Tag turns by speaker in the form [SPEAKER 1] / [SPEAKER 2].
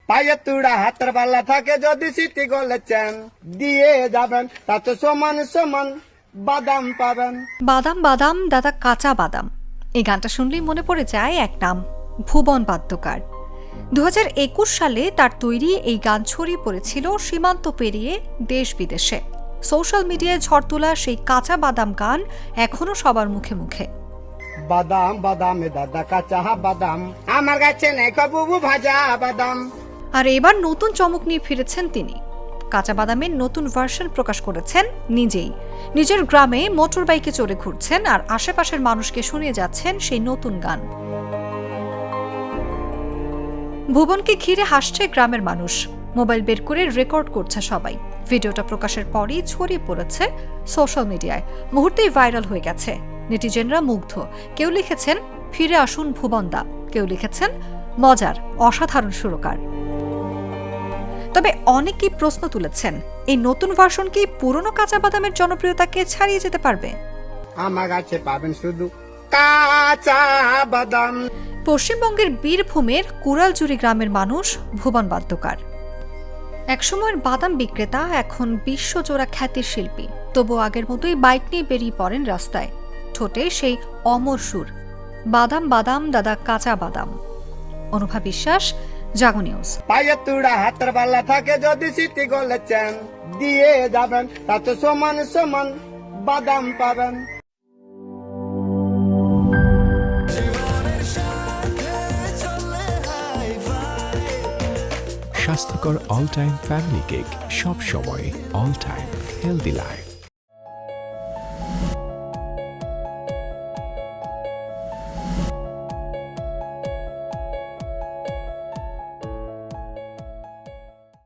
[SPEAKER 1] পায়ে তুড়া হাতের বালা থাকে যদি সিটি গলেছেন দিয়ে যাবেন তাতে সমান সমান বাদাম পাবেন।
[SPEAKER 2] বাদাম বাদাম দাদা কাঁচা বাদাম, এই গানটা শুনলেই মনে পড়ে যায় এক নাম, ভুবন বাদ্যকার। 2021 সালে তার তৈরি এই গান ছড়িয়ে পড়েছিল সীমান্ত পেরিয়ে দেশ বিদেশে। সোশ্যাল মিডিয়ায় ঝড় তোলা সেই কাঁচা বাদাম গান এখনো সবার মুখে মুখে।
[SPEAKER 1] বাদাম বাদামে দাদা কাঁচা বাদাম, আমার কাছে নেই কবু ভাজা বাদাম।
[SPEAKER 2] আর এবার নতুন চমক নিয়ে ফিরেছেন তিনি। কাঁচা বাদামের নতুন ভার্সন প্রকাশ করেছেন নিজেই। নিজের গ্রামে মোটর বাইকে চড়ে ঘুরছেন আর আশেপাশের মানুষকে শুনিয়ে যাচ্ছেন সেই নতুন গান। ভুবনকে ঘিরে হাসছে গ্রামের মানুষ, মোবাইল বের করে রেকর্ড করছে সবাই। ভিডিওটা প্রকাশের পরই ছড়িয়ে পড়েছে সোশ্যাল মিডিয়ায়, মুহূর্তেই ভাইরাল হয়ে গেছে। নেটিজেনরা মুগ্ধ। কেউ লিখেছেন ফিরে আসুন ভুবনদা, কেউ লিখেছেন মজার অসাধারণ সুরকার। তবে অনেকেই প্রশ্ন তুলেছেন, এই নতুন ভার্সন কি পুরনো কাঁচা বাদামের জনপ্রিয়তাকে ছাড়িয়ে যেতে পারবে?
[SPEAKER 1] আমার কাছে পাবেন শুধু কাঁচা বাদাম।
[SPEAKER 2] পশ্চিমবঙ্গের বীরভূমের কুড়ালজুড়ি গ্রামের মানুষ ভুবন বাদ্যকার। একসময়ের বাদাম বিক্রেতা, এখন বিশ্বজোড়া খ্যাতির শিল্পী। তবু আগের মতোই বাইক নিয়ে বেরিয়ে পড়েন রাস্তায়, ঠোঁটে সেই অমর সুর, বাদাম বাদাম দাদা কাঁচা বাদাম। অনুভা বিশ্বাস, জাগো নিউজ।
[SPEAKER 1] পায়ে তুড়া হাতের বালা থাকে যদি সিটি গলেছেন দিয়ে যাবেন তাতে সমান সমান বাদাম পাবেন।
[SPEAKER 3] স্বাস্থ্যকর অল টাইম ফ্যামিলি কেক, সব সময় অল টাইম হেলদি লাইফ।